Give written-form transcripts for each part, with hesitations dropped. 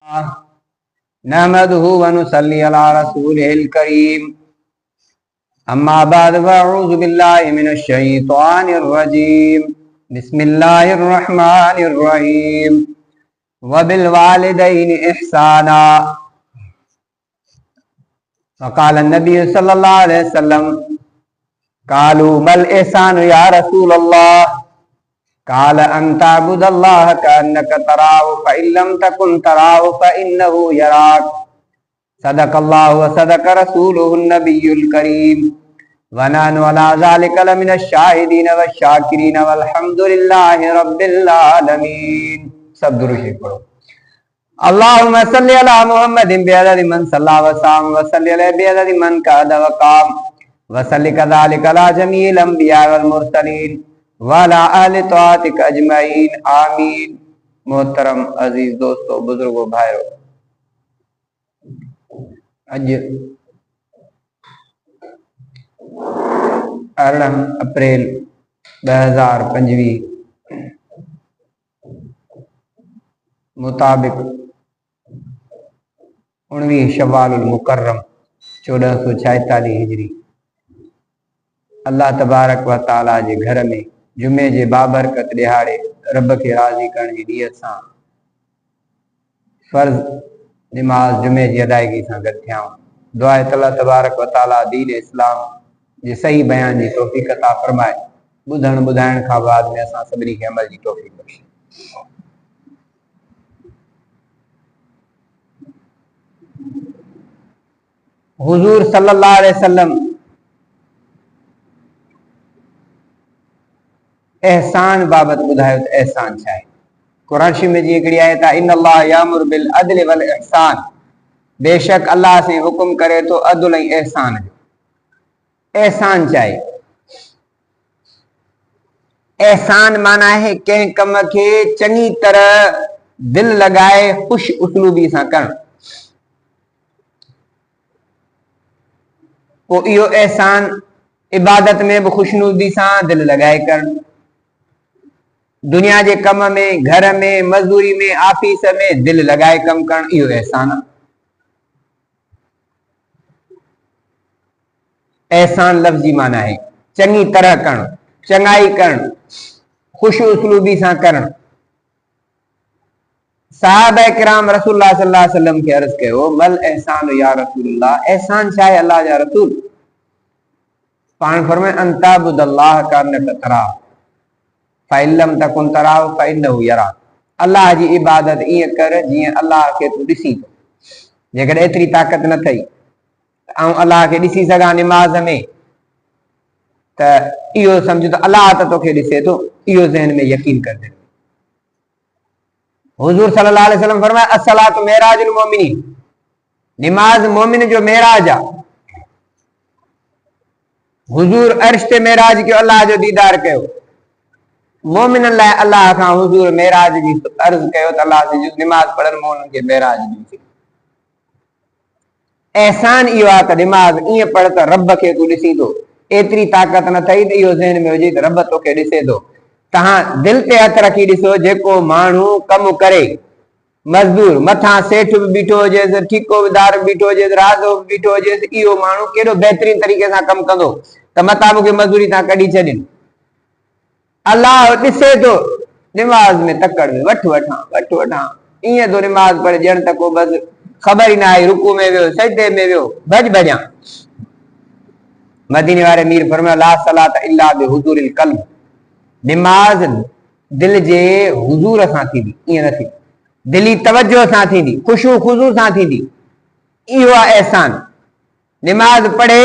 नहमदुहु व नुसल्ली अला रसूलिहिल करीम। अम्मा बाद फअऊज़ु बिल्लाहि मिनश शैतानिर रजीम। बिस्मिल्लाहिर रहमानिर रहीम। व बिल वालिदैनि इहसाना। फ़क़ाल नबी सल्लल्लाहु अलैहि वसल्लम क़ालू मल इहसानु या रसूलल्लाह। काल अंताबुदल्लाह कअन्नका तराहु फ़इल्लम तकुन तराहु फ़इन्नहु यराक। सदक़ल्लाहु व सदक़ रसूलुहुन नबियुल करीम व नहनु अला ज़ालिका लमिनश शाहिदीन वश्शाकिरीन वल्हम्दुलिल्लाहि रब्बिल आलमीन। सब दुरूद शरीफ पढ़ो। अल्लाहुम्मा सल्लि अला मुहम्मदिन बिअददि मन सल्ला व साम व सल्लि अलैहि बिअददि मन क़अद व क़ाम व सल्लि कज़ालिका अला जमीइल अंबिया वल मुरसलीन वाला अहले तौआतिक अजमईन आमीन। मोहतरम अजीज दोस्तों, बुजुर्गों, भाइयों, अज 18 अप्रैल 2025 मुताबिक 19 शवालुल मुकर्रम 1446 हिजरी अल्लाह तबारक व ताला जे घर में जुमे जे बाबरकत दिहाड़े रब के राज़ी करण जी नियत सां फर्ज नमाज जुमे जी अदायगी सां गॾु थिया। दुआ आहे अल्लाह तबारक व ताला दीन इस्लाम जे सही बयान जी तौफ़ीक़ अता फरमाए। ॿुधण ॿुधाइण खां बाद में असां सभिनी खे अमल जी तौफ़ीक़ बख़्शे। हुज़ूर सल्लल्लाहु अलैहि वसल्लम एहसान बाबत ॿुधायो त एहसान छा आहे। क़ुरान शरीफ में जी हिकिड़ी आयत आहे, इन्नल्लाह यामुरु बिल अदलि वल इहसान। बेशक अल्लाह से हुकुम करे तो अदल ऐं एहसान जो। एहसान छा आहे? एहसान माना है कंहिं कम खे चङी तरह दिल लगाए खुश उसलूबी सां करणु। पोइ इहो एहसान इबादत में भी खुशनूदी सां दिल लगाए करणु। दुनिया के कम में, घर में, मजदूरी में, ऑफिस में दिल लगाए कम करणु, इहो एहसान आहे। एहसान लफ्जी माना है चंगी तरह करणु, चङाई करणु, खुश उसलूबी सां करणु। साहबा किराम रसूलुल्लाह सल्लल्लाहु अलैहि वसल्लम के अर्ज कयो, मल एहसान या रसूलुल्लाह, एहसान छा आहे अल्लाह जा रसूल? पाण फरमाए अंताबुदल्लाह कअन्नका तराहु फ़इल्लम तकुन तराहु फ़इन्नहु यराक। अल्लाह जी इबादत ईअं कर जीअं अल्लाह खे तूं ॾिसी थो। जेकॾहिं एतिरी ताक़त न अथई ऐं अल्लाह खे ॾिसी सघां निमाज़ में, त इहो सम्झ त अल्लाह त तोखे ॾिसे थो, इहो ज़हन में यकीन कर दे। हुज़ूर सल्लल्लाहु अलैहि वसल्लम फरमाया अस्सलातु मेराजुल मोमिनीन, निमाज मोमिन जो मेराज आहे। हुज़ूर अर्श ते मेराज कयो, अल्लाह जो दीदार कयो। मोमिनन लाइ अल्लाह खां हुज़ूर मेराज जी अर्ज़ कयो त अल्लाह से निमाज पढ़नि मोमिन खे मेराज ॾिसी। एहसान इहो आहे त निमाज ईअं पढ़ त रब खे तूं ॾिसी थो। एतिरी ताक़त न अथई त इहो ज़हन में हुजे त रब तोखे ॾिसे थो। तव्हां दिल ते हथ रखी ॾिसो, जेको माण्हू कमु करे, मज़दूर मथां सेठ बि बीठो हुजेसि, ठीकोदार बि बीठो हुजेसि, राज़ो बि बीठो हुजेसि, इहो माण्हू केॾो बहितरीन तरीक़े सां कमु कंदो त मथां मूंखे मज़दूरी तां कढी छॾनि। अल्लाह ॾिसे थो निमाज़ में तकड़ में वठ वठां ईअं तो निमाज़ पढ़े ॼण त को बस ख़बर ही ना आई, रुकू में वियो, सजदे में वियो, भॼ भॼां। मदीने वारे मीर फरमायो ला सलात इल्ला बिहुज़ूरिल क़ल्ब, निमाज़ दिल जे हुज़ूर सां थींदी, ईअं न थींदी, दिली तवज्जो सां थींदी, खुशू खुज़ू सां थींदी। इहो आहे एहसान। निमाज़ पढ़े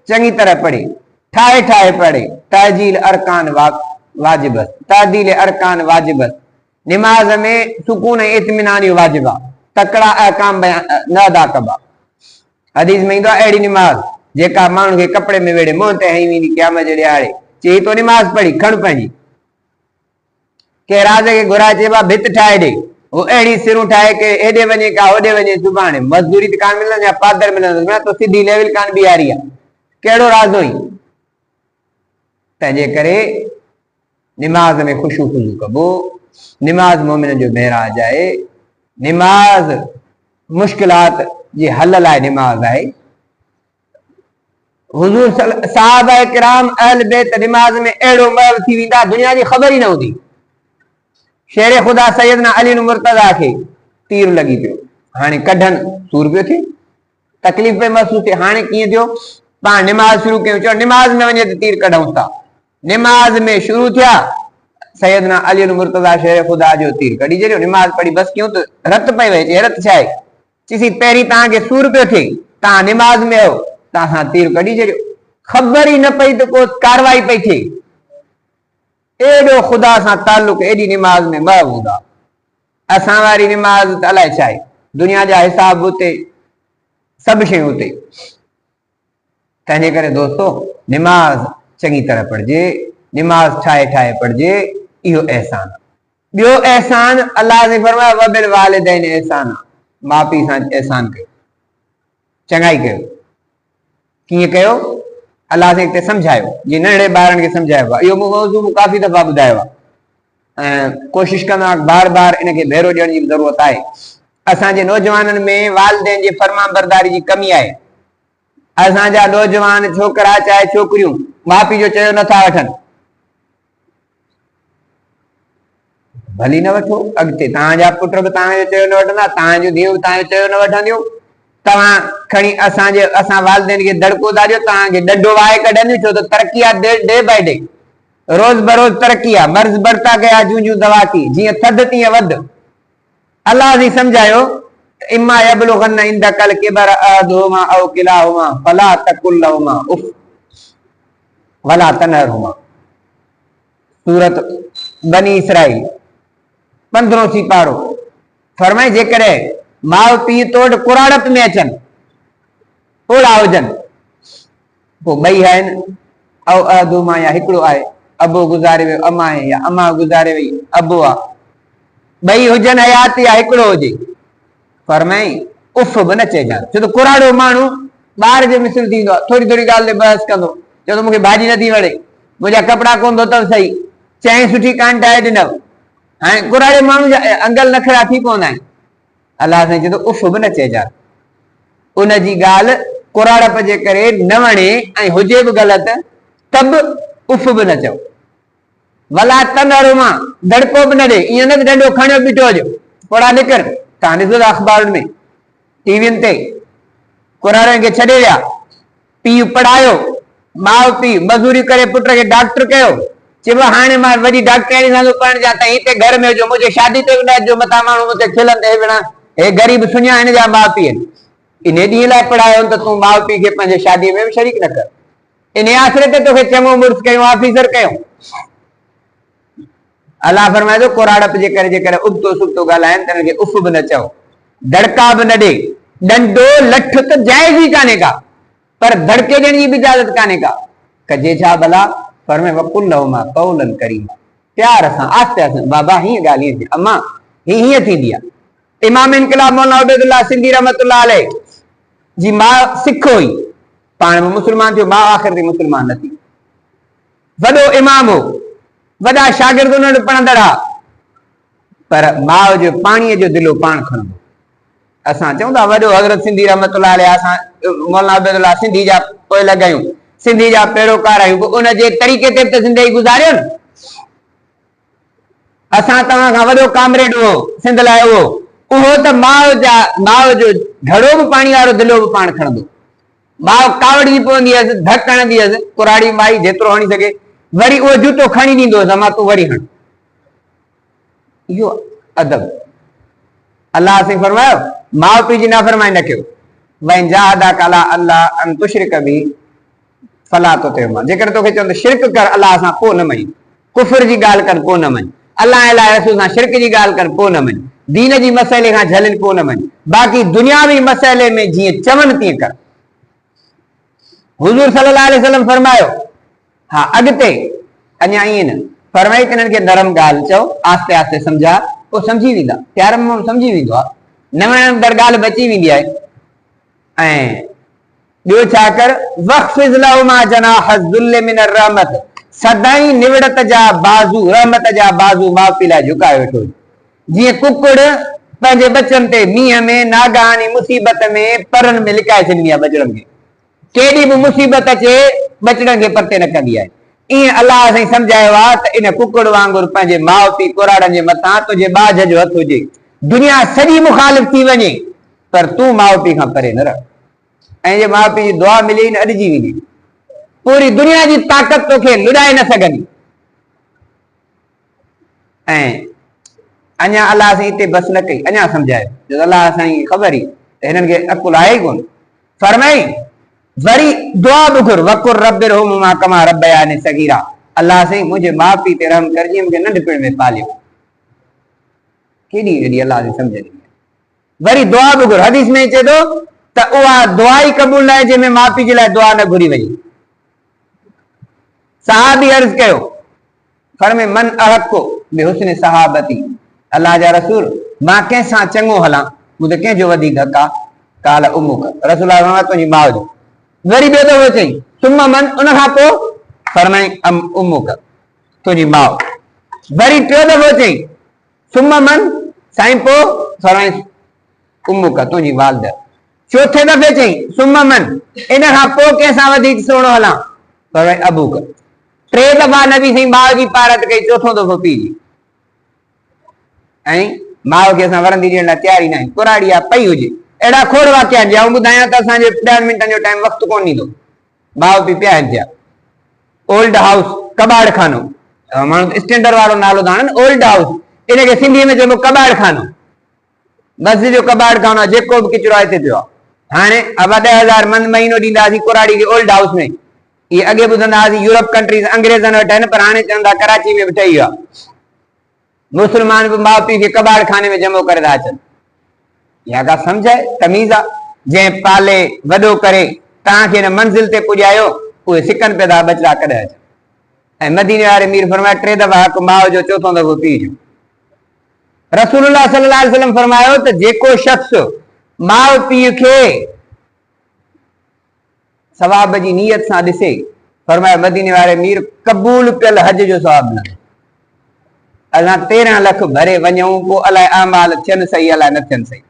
चङी तरह पढ़े, ठाहे ठाहे पढ़े, तहजील अरकान वाजिब, तादील अरकान वाजिब। निमाज में सुकून ऐं इत्मीनान वाजिब आहे, तकड़ा अहकाम न अदा कबा। हदीस में ईंदो आहे अहिड़ी निमाज़ जेका माण्हू खे कपिड़े में वेड़े मुंहं ते हई वेंदी क़यामत जे ॾियारे। चई तो निमाज़ पढ़ी खण पंहिंजी। के राज खे घुराए चइबा भित ठाहे ॾे, वो अहिड़ी सिरूं ठाहे के हेॾे वञे का होॾे वञे, सुभाणे मज़दूरी त कान मिलंदी या पादर मिलंदो, तो सिधी लेवल कान बीहारी आहे, कहिड़ो राज़ो ई। तंहिंजे करे निमाज में खुशू खुशू कबो। निमाज मोमिन जो मेराज आहे। निमाज मुश्किलात जे हल लाइ निमाज़ आहे। हुजूर सहाबा किराम अहल बैत निमाज़ में अहिड़ो महल थी वेंदा दुनिया जी ख़बर ई न हूंदी। शेर ख़ुदा सैयदना अली मुर्तज़ा खे तीर लॻी पियो, हाणे कढनि सूर पियो थिए, तकलीफ़ पे महसूस थिए। हाणे कीअं थियो, पाण निमाज़ शुरू कयूं, चओ निमाज़ में वञे त तीर कढूं था। निमाज़ में शुरू थिया, सैयदना अली मुर्तज़ा शेर ख़ुदा जो तीर कढी छॾियो। निमाज़ पढ़ी बस कयूं त रत पई वहे, चई रत छा आहे, चईसी पहिरीं तव्हांखे सूर पियो थिए, तव्हां निमाज़ में आहियो, तव्हां तीर कढी छॾियो, ख़बर ई न पई त को कारवाई पई थिए। एॾो ख़ुदा सां ताल्लुक़ एॾी निमाज़ में महबूद आहे। असां वारी निमाज़ त अलाए छा आहे, दुनिया जा हिसाब उते, सभु शयूं उते। तंहिंजे करे दोस्तो निमाज़ चङी तरह पढ़जे, निमाज़ ठाहे ठाहे पढ़जे, इहो एहसान। ॿियो एहसान अल्लाह ने फरमायो वबिल वालिदैन एहसान, माउ पीउ सां एहसान कयो, चङाई कयो। कीअं कयो, अल्लाह ने हिते सम्झायो, जीअं नंढड़े ॿारनि खे सम्झाइबो आहे। इहो मौज़ू मूं काफ़ी दफ़ा ॿुधायो आहे ऐं कोशिशि कंदा बार बार इनखे भेरो ॾियण जी ज़रूरत आहे। असांजे नौजवाननि में वालिदैन जी फरमान बरदारी जी कमी आहे। असांजा नौजवान छोकिरा चाहे छोकिरियूं माउ पीउ जो चयो नथा वठनि। भली न वठो, अॻिते तव्हांजा पुट बि तव्हांजो चयो न वठंदा, तव्हांजूं धीअरूं बि तव्हांजो चयो न वठंदियूं। तव्हां खणी असां वालिदैन खे दड़को था ॾियो, तव्हांखे ॾंडो वाहे कढंदियूं, छो त तरक़ी आहे डे बाय डे, रोज़ बरोज़ तरक़ी आहे। मर्ज़ बढ़ता गया जूं जूं दवा की, जीअं थधि तीअं वध। अल्लाह ने सम्झायो इम्मा यबलुगन्न इंदकल किबर अहदुहुमा औ किलाहुमा फला तकुल लहुमा उफ वला तनहरहुमा। सूरत बनी इसराइल 15 सिपारो फरमाए, जेकॾहिं माउ पीउ तोड़ कुराड़प में अचनि, ओड़ा हुजनि, पोइ ॿई आहिनि, औ अहदुहुमा या हिकिड़ो आहे, अबो गुज़ारे वियो अमा आहे, या अमा गुज़ारे वई अबो आहे, ॿई हुजनि हयात या हिकिड़ो हुजे, फरमाई उफ बि न चइजांइ। छो त कुराड़ो माण्हू ॿार जे मिसल थींदो आहे, थोरी थोरी ॻाल्हि ते बहस कंदो, चओ त मूंखे भाॼी नथी वणे, मुंहिंजा कपिड़ा कोन धोतव सही, चांहि सुठी कान ठाहे ॾिनव। हाणे कुराड़े माण्हू जा अंगल नखरा थी पवंदा आहिनि। अल्लाह साईं चए थो उफ बि न चइजांइ। उनजी ॻाल्हि कुराड़प जे करे न वणे ऐं हुजे बि ग़लति त बि उफ बि न चओ। वला तनहरुमा, दड़को बि न ॾे, ईअं न ॾंडो खणियो बीठो हुजे, पोड़ा निकर। तव्हां ॾिसो था अख़बारुनि में, टीवियुनि ते, कुराड़नि खे छॾे विया, पीउ पढ़ायो, माउ पीउ मज़ूरी करे पुट खे डॉक्टर कयो, चइबो हाणे मां वॾी डॉक्टरी सां पढ़ण जा, हिते घर में हुजो, मुंहिंजे शादी ते बि न अचिजो, मथां माण्हू मूंखे खिलनि हे भेण हे ग़रीब सुञा हिन जा माउ पीउ आहिनि, इन ॾींहं लाइ पढ़ायो त तूं माउ पीउ खे पंहिंजे शादीअ में बि शरीक न कर, इन आसिरे ते तोखे चङो मुड़ुस कयूं, ऑफिसर कयूं। अल्लाह फरमाए थो कुराड़प जे करे जेकॾहिं उबतो सुबतो ॻाल्हाइनि त हिनखे उफ बि न चओ, दड़का बि न ॾे। ॾंडो लठ त जाइज़ ई कान्हे का, पर धड़के ॾियण जी बि इजाज़त कान्हे का, कजे छा भला, फरमाए वकुल लहुमा कौलन करीमा, प्यार सां आस्ते आस्ते, बाबा हीअं ॻाल्हि हीअं थी, अम्मा हीअं थींदी आहे। इमाम इनकलाब मौलाना उबैदुल्लाह सिंधी रहमतुल्लाह अलैह जी माउ सिख हुई, पाण में मुस्लमान थियो, माउ आख़िर ते मुस्लमान न थी, वॾो इमाम हो, वॾा शागिर्द उन्हनि वटि पढ़ंदड़ हुआ, पर माउ जो पाणीअ जो दिलो पाण खणंदो। असां चऊं था वॾो हज़रत सिंधी रहमतुल्लाह अलैह, असां मौलाना उबैदुल्लाह सिंधी जा पोइ लॻायूं, सिंधी जा पैरोकार आहियूं, उन जे तरीक़े ते त ज़िंदगी गुज़ारियो न। असां तव्हां खां वॾो कामरेड हो सिंध लाइ, उहो त माउ जो घड़ो बि पाणी वारो दिलो बि पाण खणंदो। माउ कावड़ी पवंदी हुअसि, धक हणंदी हुअसि, कुराड़ी माई जेतिरो हणी सघे, वरी उहो जूतो खणी ॾींदो हुअसि, अमा तूं वरी हण। इहो अदब। अल्लाह से फरमायो माउ पीउ जी नाफ़रमानी न कयो, वइन जाहदाका अला अल्लाह अन तुशरिक बि फला तुतिहुमा, जेकर तोखे चवंदो शिरक कर अल्लाह सां, पोइ न मञी, कुफर जी ॻाल्हि कर पोइ न मञी, अल्लाह अलाए रसूल सां शिरक जी ॻाल्हि कर पोइ न मञी, दीन जी मसइले खां झलनि पोइ न मञी, बाक़ी दुनियावी मसइले में जीअं चवनि तीअं कर। हुज़ूर सल्लल्लाहु अलैहि वसल्लम फरमायो, हा अॻिते अञा ईअं न, फरमाई त हिननि खे नरम ॻाल्हि चओ, आस्ते आस्ते सम्झा, पोइ सम्झी वेंदा, प्यार में सम्झी वेंदो आहे, न वणंदड़ ॻाल्हि बची वेंदी आहे। ऐं ॿियो छा कर, वख़्फ़िज़ लहुमा जनाह ज़ुल्ल मिन रहमत, सदाई निवड़त जा बाज़ू, रहमत जा बाज़ू माउ पीउ लाइ झुकाए वेठो, जीअं कुकुड़ पंहिंजे बचनि ते मींहं में नागानी मुसीबत में परनि में लिकाए छॾींदी आहे बचड़नि खे। केॾी बि मुसीबत अचे बचड़नि खे परते न कंदी आहे। ईअं अलाह साईं सम्झायो आहे त इन कुकड़ वांगुरु पंहिंजे माउ पीउ कुराड़नि जे मथां तुंहिंजे ॿाझ जो हथु हुजे। दुनिया सॼी मुखालिफ़ थी वञे पर तूं माउ पीउ खां परे न रह। ऐं जे माउ पीउ जी दुआ मिली न अॾिजी वेंदी, पूरी दुनिया जी ताक़त तोखे लुॾाए न सघंदी। ऐं अञा अलाह साईं हिते बस न कई, अञा सम्झायो जो अलाह साईं ख़बर ई त हिननि खे अकुल आहे ई कोन। फरमाई वरी दुआ बि घुर वकुर रब्बिरहुमा कमा रब्बयानी सगीरा। अलाह साईं मुंहिंजे माउ पीउ ते रहम कर जीअं मूंखे नंढपिण में पालियो। केॾी एॾी अलाह जी सम्झ ॾिनी। वरी दुआ बि घुर, हदीस में चए थो त उहा दुआ ई क़बूल न आहे जंहिंमें माउ पीउ जे लाइ दुआ न घुरी वई। सहाबी अर्ज़ कयो फरमे मन अहको बेहुस्न सहाबती, अल्लाह जा रसूल मां कंहिंसां चङो हलां, मूंखे कंहिंजो वधीक हक़ आहे? काल उमुक, रसूल तुंहिंजी माउ जो। वरी ॿियो दफ़ो चई सुम मन, उन खां पोइ फरमाई अम उमुक, तुंहिंजी माउ। वरी टियों दफ़ो चई सुम मन, साईं पोइ फरमाई उमुक, तुंहिंजी वालद। चौथे दफ़े चई सुम मन, इन खां पोइ कंहिंसां वधीक सुहिणो हलां? फरमाई अबूक। टे दफ़ा नबी साईं माउ जी पारत कई, चौथों दफ़ो पीउ जी। ऐं माउ खे असां वरंदी ॾियण लाइ तयार ई न आहियूं, कुराड़ी आहे पई हुजे। अहिड़ा खोड़ वाकिया आहिनि, आऊं ॿुधायां त असांजे 10 मिंटनि जो टाइम वक़्तु कोन ॾींदो। माउ पीउ पिया आहिनि थिया। ओल्ड हाउस कबाड़ खानो, माण्हू स्टैंडर्ड वारो नालो था हणनि, ओल्ड हाउस, इनखे सिंधीअ में चइबो कबाड़ खानो। मस्जिद जो कबाड़ खानो आहे, जेको बि किचिरो आहे हिते पियो आहे। हाणे 10,000 महीनो ॾींदासीं कुराड़ी खे ओल्ड हाउस में। इहे अॻे ॿुधंदा हुआसीं यूरोप कंट्रीज़ अंग्रेज़नि वटि आहिनि, पर हाणे चवंदा कराची में बि ठही वियो। मुस्लमान भी माउ पीउ खे कबाड़ खाने में जमो करे था अचनि। इहा का सम्झ आहे, तमीज़ आहे? जंहिं पाले वॾो करे तव्हांखे हिन मंज़िल ते पुॼायो, उहे सिकनि पिया था बचड़ा कॾहिं अचनि। ऐं मदीने वारे मीर फरमाया 3 दफ़ा हक़ माउ जो, 4थों दफ़ो पीउ जो। रसूलुल्लाह सल्लल्लाहु अलैहि वसल्लम फरमायो त जेको शख्स माउ पीउ खे सवाब जी नियत सां ॾिसे, फरमाया मदीने वारे मीर क़बूल पियल हज जो सवाब न। असां 13 लख भरे वञूं, पोइ अलाए अमाल थियनि सही अलाए न थियनि सही,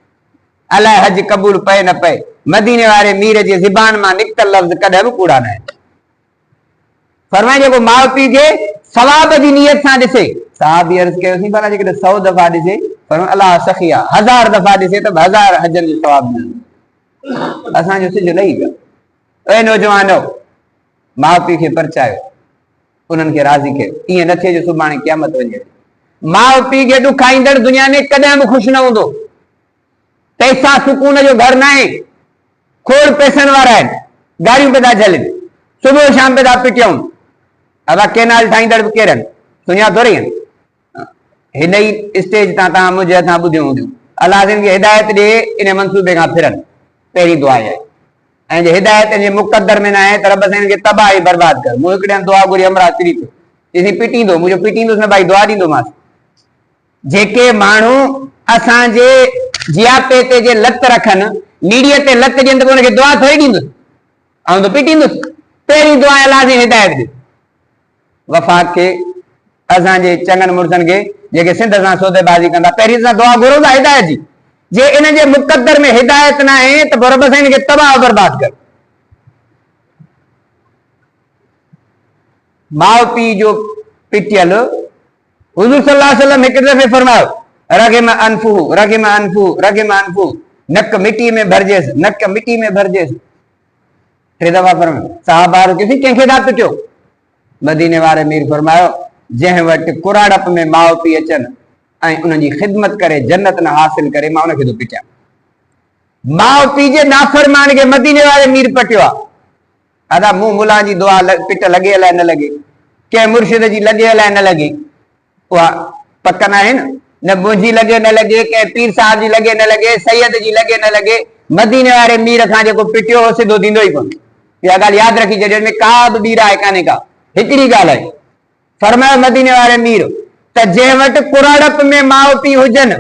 अलाए हज क़बूल पए न पए। मदीने वारे मीर जे ज़बान मां निकतल लफ़्ज़ कॾहिं बि कूड़ा न आहिनि। फरमाए जेको माउ पीउ खे सवाब जी नियत सां ॾिसे। साहबी अर्ज़ कयोसीं भला जेकॾहिं 100 दफ़ा ॾिसे, फरमाया अलाह सखी आहे, 1000 दफ़ा ॾिसे त 1000 हजनि जो सवाब न। असांजो सिज लही वियो। ऐं नौजवानो माउ पीउ खे परचायो, उन्हनि खे राज़ी कयो। ईअं न थिए जो सुभाणे क़यामत वञे। माउ पीउ खे ॾुखाईंदड़ दुनिया में कॾहिं बि ख़ुशि न हूंदो। पैसा सुकून जो घर न आहे, खोड़ पैसनि वारा आहिनि, गाड़ियूं पिया था झलनि, सुबुह शाम पिया था पिटियूं। अब केनाल ठाहींदड़ बि केरु आहिनि, सुञा थोरी आहिनि। हिन ई स्टेज तां तव्हां मुंहिंजे हथां ॿुधियूं हूंदियूं। अलाह जिन खे हिदायत ॾे इन मनसूबे खां फिरनि, पहिरीं दुआ आहे। ऐं जे हिदायत जे मुक़दर में न आहे त रब साईं खे तबाही बर्बाद कर। मूं हिकिड़े दुआ घुरी अमरा किरी पियो, चईं पीटींदो, मुंहिंजो पीटींदुसि न भाई, दुआ ॾींदोमांसि। जेके माण्हू असांजे जियापे ते जे लत रखनि, नीड़ीअ ते लत ॾियनि त उनखे दुआ थोरी ॾींदुसि, ऐं त पीटींदुसि। पहिरीं दुआ अलाह जी हिदायत ॾे। वफ़ाक़ खे असांजे चङनि मुड़सनि खे जेके सिंध सां सौदेबाज़ी कंदा, पहिरीं असां दुआ घुरूं था हिदायत जी। जे इन जे मुक़दर में हिदायत न आहे त रब साईं खे तबाह बर्बाद कर। माउ पीउ जो पिटियल, हुज़ूर सल्लल्लाहु अलैहि वसल्लम हिकु दफ़े फरमायो रगिम अनफू रगिम अनफू रगिम अनफू, नक मिटी में भरजेसि, नक मिटी में भरजेसि। 3 दफ़ा फरमायो। साहबा किसी कंहिंखे था पिटियो? मदीने वारे मीर फरमायो जंहिं वटि कुराड़प में माउ पीउ अचनि ऐं उन्हनि जी ख़िदमत करे जन्नत न हासिल करे, मां उनखे थो पिटियां। माउ पीउ जे नाफ़रमान खे मदीने वारे मीर पटियो आहे। अदा मूं मुला जी दुआ पिट लॻे अलाए न लॻे, कंहिं मुर्शिद जी लॻे अलाए न लॻे, उहा पक न आहे न मुंहिंजी लॻे न लॻे, कंहिं पीर साहिब जी लॻे न लॻे, सैयद जी लॻे न लॻे, मदीने वारे मीर खां जेको पिटियो हो सिधो थींदो ई कोन। इहा ॻाल्हि यादि रखी छॾियो, में का बि ॿी राय कान्हे का, हिकिड़ी ॻाल्हि आहे। फरमायो मदीने वारे मीर त जंहिं वटि कुराड़प में माउ पीउ हुजनि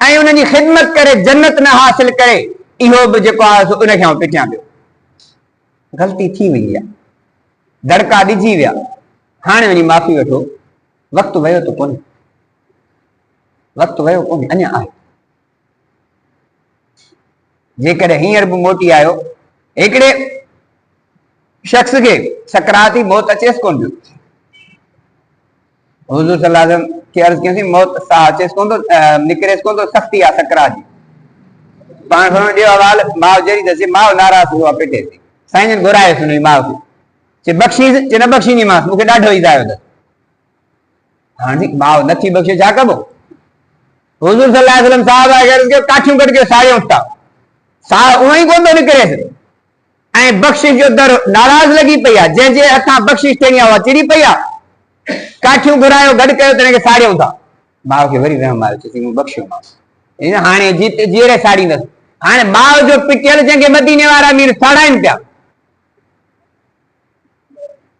ऐं उन्हनि जी ख़िदमत करे जन्नत न हासिल करे, इहो बि जेको आहे उनखे आउं पिटियां पियो। ग़लती थी वई आहे, दड़का ॾिजी विया, हाणे वञी माफ़ी वठो। वक़्तु वियो त कोन्हे, वक़्तु वियो कोन्हे, अञा आहे। जेकॾहिं हींअर बि मोटी आयो, हिकिड़े शख्स खे सकराती मौत अचेसि कोन पियो, हुज़ूर सल्लल्लाहु अलैहि वसल्लम खे अर्ज़ कयोसीं मौत साह अचेसि कोन थो, निकिरेसि कोन थो, सख़्ती आहे सकरात जी। पाण खणो ॾियो हवाल, माउ जहिड़ी अथसि, माउ नाराज़ हुआ पेटे ते, साईं जन घुरायोसि हुनजी माउ खे, चए बख़्शीस, चए न बख़्शींदीमांसि, मूंखे ॾाढो ईज़ आयो अथसि। हाणे माउ नथी बख़्शे छा कबो? हुज़ूर सल्लल्लाहु अलैहि वसल्लम साहब खे अर्ज़ कयो काठियूं कढ के साड़ियूं था, साह उहो ई कोन थो निकिरेसि, ऐं बख़्शिश जो दर नाराज़ लॻी पई आहे, जंहिंजे हथां बख़्शिश थियणी आहे उहा चिड़ी पई आहे, काठियूं घुरायो गॾु कयो त हिनखे साड़ियूं था। माउ खे वरी रहम आयो, चई मूं बख़्शियोमांसि, हाणे जीअरे साड़ींदसि। हाणे माउ जो पिटियल जंहिंखे मदीने वारा अमीर साड़ाइनि पिया।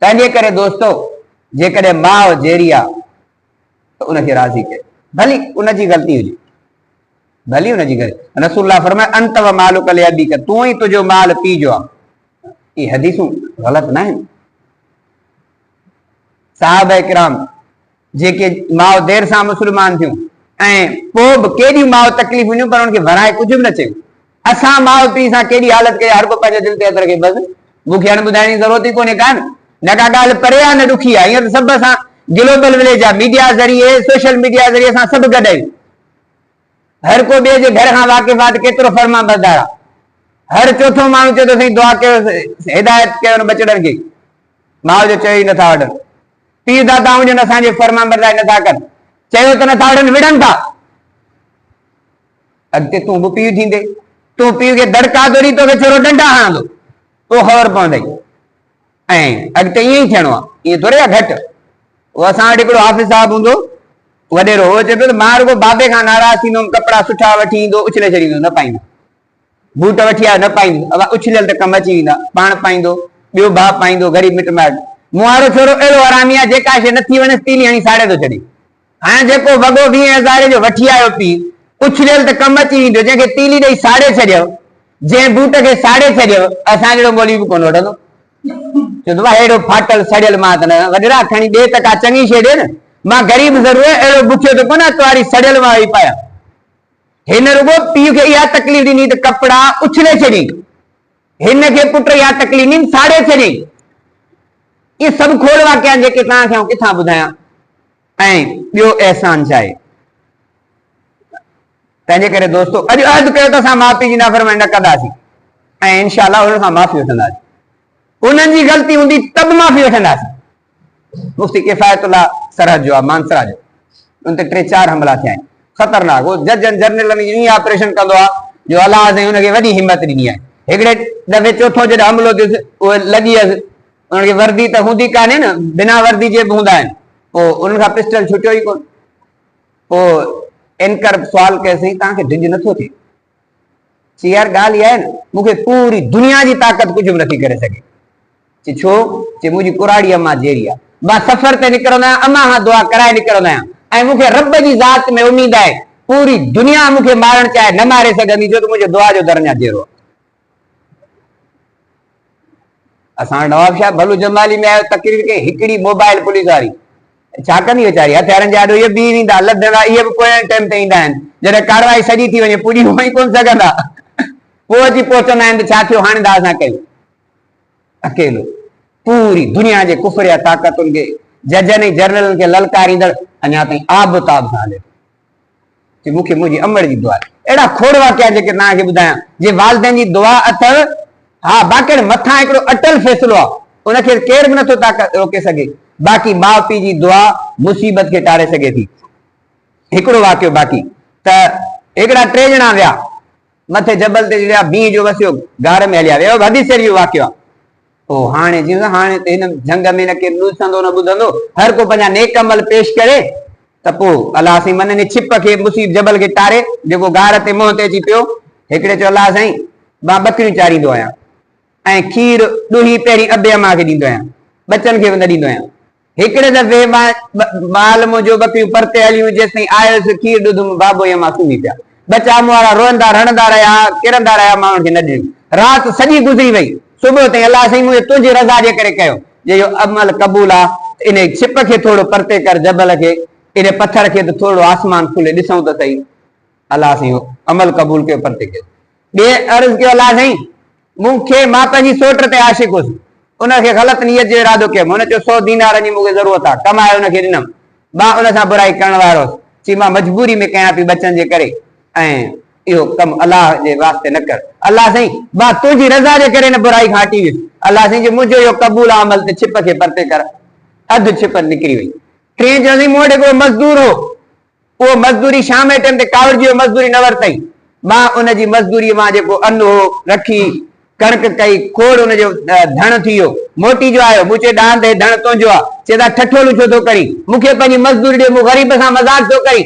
तंहिंजे करे दोस्तो, जेकॾहिं माउ जहिड़ी आहे त उनखे राज़ी कयो, भली उनजी ग़लती हुजे, भली उनजी ग़लती। रसूलुल्लाह फरमाए अंत व मालुक लिअबीक, तूं ई तुंहिंजो माल पीउ जो आहे। ये हदीसूं ग़लति न आहिनि। साहब इकराम जेके माउ देर सां मुस्लमान थियूं ऐं पोइ बि केॾियूं माउ तकलीफ़ हुयूं, पर उनखे वराए कुझु बि न चयो। असां माउ पीउ सां केॾी हालत कई, हर को पंहिंजे दिलि ते हथ रखे, बसि मूंखे हाणे ॿुधाइण जी ज़रूरत ई कोन्हे कान, न का ॻाल्हि परे आहे न ॾुखी आहे। हींअर त सभु असां ग्लोबल विलेज आहे, मीडिया ज़रिए, सोशल मीडिया ज़रिए असां सभु गॾु आहियूं। हर को ॿिए जे घर खां वाक़िफ़ात केतिरो फर्मा बरदार आहे। हर चौथों माण्हू चए थो साईं दुआ कयो, हिदायत कयो बचड़नि खे, माउ जो चयो ई नथा वठनि, पीउ दादा हुजनि असांजे फर्मा बरदारी नथा कनि, चयो त नथा वठनि, विढ़नि था। अॻिते तूं बि पीउ थींदे, तूं पीउ खे दड़का थो ॾी, तोखे छो डंडा हणंदो, पोइ ख़बर पवंदई। ऐं अॻिते ईअं ई थियणो आहे, ईअं थोरे आहे घटि। उहो असां वटि हिकिड़ो हाफ़िज़ साहिबु हूंदो वॾेरो, उहो चए पियो त मां रुॻो बाबे खां नाराज़ थींदुमि, कपिड़ा सुठा वठी ईंदो, उछले छॾींदो, न पाईंदो, बूट वठी आयो न पाईंदो, उछलियल त कम अची वेंदा, पाण पाईंदो, ॿियो भाउ पाईंदो, ग़रीब मिट माइट। मूं वारो छोरो अहिड़ो हरामी आहे, जेका शइ नथी वञे तीली हणी साड़े थो छॾे। हाणे जेको वॻो 20,000 जो वठी आयो पीउ, उछलियल त कम अची वेंदो, जंहिंखे तीली ॾेई साड़े छॾियो, जंहिं बूट खे साड़े छॾियो, असां जहिड़ो मौलवी बि कोन वठंदो। चवंदो आहे अहिड़ो फाटल सड़ियल मां त न, वॾेरा खणी ॾे त का चङी शइ ॾे न, मां ग़रीब ज़रूरु अहिड़ो बुखियो त कोन तुआरी सड़ियल मां वेही पायां। हिन रुॻो पीउ खे इहा तकलीफ़ ॾिनी त कपिड़ा उछले छॾी, हिन खे पुट इहा तकलीफ़ ॾिनी साड़े छॾी। इहे सभु खोड़ वाकिया आहिनि जेके तव्हांखे आउं किथां ॿुधायां। ऐं ॿियो अहसान छा आहे? तंहिंजे करे दोस्तो अॼु अहद कयो त असां माउ पीउ जी नाफ़रमानी न कंदासीं, ऐं इनशा अल्लाह उन्हनि खां माफ़ी वठंदासीं। उन्हनि जी ग़लती हूंदी त बि माफ़ी वठंदासीं। मुफ्ती किफ़ायतुल्लाह सरहद जो आहे, मानसरा जो, उन ते 3-4 हमला थिया आहिनि ख़तरनाक। उहो जजनि जनरलनि जी ईअं ऑपरेशन कंदो आहे जो अलाह साईं हुनखे वॾी हिमत ॾिनी आहे। हिकिड़े दफ़े चोथों जॾहिं हमलो थियुसि, उहे लॻी वियसि, उनखे वर्दी त हूंदी कान्हे न, बिना वर्दी जे बि हूंदा आहिनि, पोइ उन्हनि खां पिस्टल छुटियो ई कोन। पोइ एंकर सुवाल कयोसीं तव्हांखे ढिज नथो थिए? चई यार ॻाल्हि इहा आहे न, मूंखे पूरी दुनिया जी ताक़त कुझु बि नथी करे सघे। चई छो? चई मुंहिंजी कुराड़ी अम्मा जहिड़ी आहे, मां सफ़र ते निकिरंदो आहियां, अम्मा खां दुआ कराए निकिरंदो आहियां, ऐं मूंखे रब जी ज़ात में उमीद आहे पूरी दुनिया मूंखे मारण चाहे न मारे सघंदी, छो त मुंहिंजो दुआ जो दरजा जहिड़ो आहे। असां नवाब शाह भलू जमाली में आयो, तकरीर के हिकिड़ी मोबाइल पुलिस वारी छा कंदी वीचारी, हथियारनि जे आॾो इहे बि वेंदा लधंदा, इहे बि पोइ टाइम ते ईंदा आहिनि, जॾहिं कार्रवाई सॼी थी वञे पुॼी वही कोन सघंदा, पोइ अची पहुचंदा आहिनि त छा थियो, हाणे त असां कयूं। अकेलो पूरी दुनिया जे कुफर या ताक़तुनि खे, जजनि ऐं जनरलनि खे ललकारींदड़ अञा ताईं आब ताब सां हले। मूंखे मुंहिंजी अमड़ जी दुआ, अहिड़ा खोड़ वाकिया जेके तव्हांखे ॿुधायां, जे वालिदैन जी दुआ अथव, हा बाक़ी मथां हिकिड़ो अटल फ़ैसिलो आहे, उनखे केर बि नथो ताक़त रोके सघे। बाक़ी माउ पीउ जी दुआ मुसीबत खे टारे सघे थी। हिकिड़ो वाकियो बाक़ी त हिकिड़ा 3 ॼणा विया मथे जबल ते विया, बीह जो वसियो, गार में हलिया विया, हदीस जो वाकियो आहे। पोइ हाणे जीअं हाणे त हिन जंग में न केरु ॾिसंदो न ॿुधंदो, हर को पंहिंजा नेक अमल पेश करे त पोइ अलाह साईं मन ने छिप खे मुसीब जबल खे टारे, जेको गार ते मुंहं ते अची पियो। हिकिड़े चयो अलाह साईं मां ॿकरियूं चारींदो आहियां ऐं खीर ॾुही पहिरीं अबे अम्मा खे ॾींदो आहियां, बचनि खे बि न ॾींदो आहियां। हिकिड़े दफ़े माल मुंहिंजो ॿकरियूं परते हलियूं, जेसिताईं आयुसि खीर ॾुधुमि, बाबो जी अम्मा सुम्ही पिया, बचा मूं वारा रोअंदा रणंदा रहिया, किरंदा रहिया, माण्हुनि खे न ॾिनी। राति सॼी गुज़री वई, सुबुह ताईं अलाह साईं मुंहिंजे तुंहिंजी रज़ा जे करे कयो, जे इहो अमल क़बूल आहे, इन छिप खे थोरो परते कर जबल खे, इन पत्थर खे त थोरो आसमान खुले ॾिसूं त सही। अलाह साईं अमल क़बूल कयो, परते कयो। बे अर्ज कयो अल्लाह साईं मूंखे मां पंहिंजी सोट ते आशिक हुयुसि उनखे ग़लत नियत जो इरादो कयो हुन चयो 100 दीनार जी मूंखे ज़रूरत आहे कमाए उनखे ॾिनमि मां उन सां बुराई करण वारो चई मां मजबूरी में कयां पई बचनि जे करे ऐं इहो कमु अलाह जे वास्ते न कर अल्लाह साईं मां तुंहिंजी रज़ा जे करे न बुराई खां हटी वियुसि अल्लाह साईं जो मुंहिंजो इहो क़बूल अमल ते छिप खे परते कर अधु छिप निकिरी वई टे चयोसि मूं वटि हिकिड़ो मज़दूर हो उहो मज़दूरी शाम जे टाइम ते कावड़ जी मज़दूरी न वरितई मां उनजी मज़दूरी मां जेको अन्न हो रखी कणक कई खोड़ उनजो धण थी वियो मोटी जो आयो मूंखे ॾांद धण तुंहिंजो आहे चए था ठठोलू छो थो करी मूंखे पंहिंजी मज़दूरी ॾे मूं ग़रीब सां मज़ाक थो करी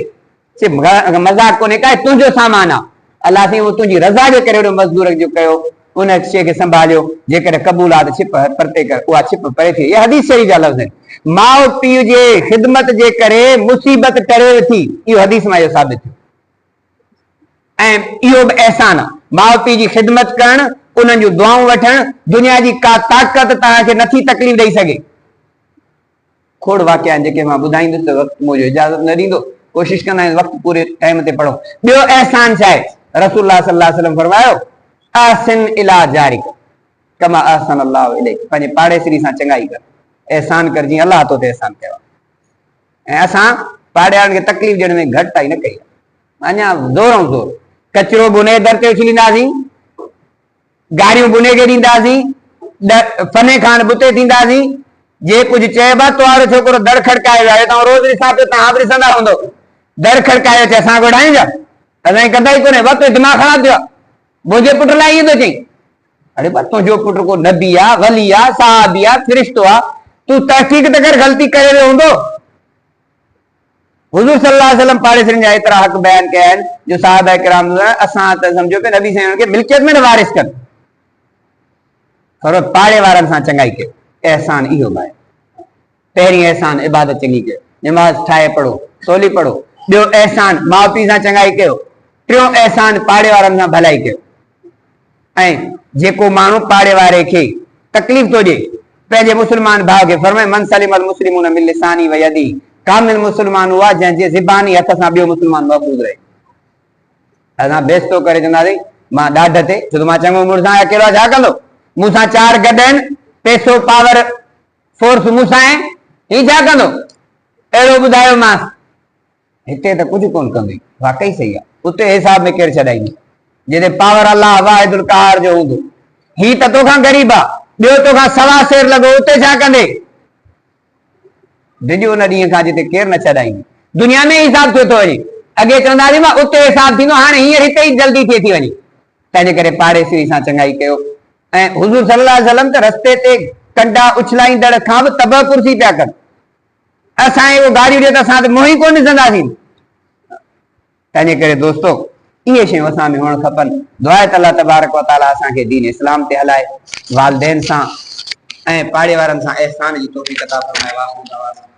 चए मज़ाक कोन्हे का तुंहिंजो सामान आहे अल्लाह साईं उहो तुंहिंजी रज़ा जे करे मज़दूर जो कयो उन शइ खे संभालियो जेकॾहिं क़बूल आहे त छिप परते कर उहा छिप परे थी इहा हदीस शरीफ़ जा लफ़्ज़ आहिनि माउ पीउ जे ख़िदमत जे करे मुसीबत टरे थी इहो हदीस मां इहो साबित थियो ऐं इहो बि अहसान आहे माउ पीउ जी ख़िदमत करणु उन्हनि जूं दुआऊं वठणु दुनिया जी का ताक़त तव्हांखे नथी तकलीफ़ ॾेई सघे खोड़ वाक़िया आहिनि जेके मां ॿुधाईंदुसि त वक़्तु मुंहिंजो इजाज़त न ॾींदो कोशिशि कंदा आहियूं वक़्तु पूरे टाइम ते पढ़ो ॿियो अहसान छा आहे रसूलुल्लाह सल्लल्लाहु अलैहि वसल्लम फरमायो अहसिन इला जारिक कमा अहसन अल्लाहु इलैक पंहिंजे पाड़ेसरी सां चङाई कर एहसान कर जीअं अल्लाह तो ते एहसान कयो ऐं असां पाड़े वारनि खे तकलीफ़ ॾियण में घटि न कई अञा ज़ोर ज़ोर कचिरो बुने दर ते उछलींदासीं गाड़ियूं बुने खे ॾींदासीं फने खान बुते थींदासीं जे कुझु चइबो तो वारो छोकिरो दर खड़काए वियो आहे तव्हां रोज़ ॾिसां पियो तव्हां बि ॾिसंदा हूंदो दर खड़कायो चए असां घुरायूं छा असांखे कदाई कोन्हे वक़्तु दिमाग़ ख़राब थियो आहे मुंहिंजे पुट लाइ ईअं थो चई अरे तुंहिंजो पुट को नबी आहे वली आहे साहबी आहे फ़रिश्तो आहे तूं तहक़ीक़ त कर ग़लती करे वियो हूंदो हुज़ूर सल्लल्लाहु अलैहि वसल्लम पाड़ेसरनि जा एतिरा हक़ बयान कया आहिनि जो साहबा किराम असां त सम्झो पिया नबी साईं खे मिल्कियत में न वारिस कनि पर पाड़े वारनि सां चङाई कयो एहसान इहो बि आहे पहिरीं एहसान इबादत चङी कयो नमाज़ ठाहे पढ़ो सवली पढ़ो ॿियो एहसान माउ पीउ सां चङाई कयो टियों एहसान पाड़े वारनि सां भलाई कयो ऐं जेको माण्हू पाड़े वारे खे तकलीफ़ थो ॾिए पंहिंजे मुस्लमान भाउ खे फरमाए मन सलिमल मुस्लिमून मिन लिसानी व यदी कामिल मुस्लमान हुआ जंहिंजे ज़बानी हथ सां ॿियो मुस्लमान महफ़ूज़ रहे असां बेइज़तो करे चवंदासीं मां ॾाढ ते छो त मां चङो मुड़ुस आहियां कहिड़ो छा कंदो मूंसां 4 गॾ आहिनि पैसो पावर फोर्स मूंसां आहे हीउ छा कंदो अहिड़ो ॿुधायो मां हिते त कुझु कोन कंदो वाकई सही आहे उते हिसाब में केरु छॾाईंदो जिते पावर अल्लाह वाहिदुल क़हार जो हूंदो ही त तोखां ग़रीब आहे ॿियो तोखां सवा सेर लॻो उते छा कंदे डिॼो उन ॾींहं खां जिते केरु न छॾाईंदो दुनिया में हिसाब थियो थो वञे अॻे चवंदासीं मां उते हिसाब थींदो हाणे हींअर हिते ई जल्दी थिए थी वञे तंहिंजे करे पाड़ेसरी सां चङाई कयो ऐं हुज़ूर सल्लल्लाहु अलैहि वसल्लम त रस्ते ते कंडा उछलाईंदड़ खां बि तब कुर्सी पिया कनि असांखे उहो गाॾियूं ॾिए त असां त मुंहुं ई कोन ॾिसंदासीं तंहिंजे करे दोस्तो इहे शयूं असां में हुअणु खपनि दुआ आहे त अल्लाह तबारक व तआला असांखे दीन इस्लाम ते हलाए वालिदैन सां ऐं पाड़े वारनि सां एहसान जी तौफ़ीक़ अता फरमाए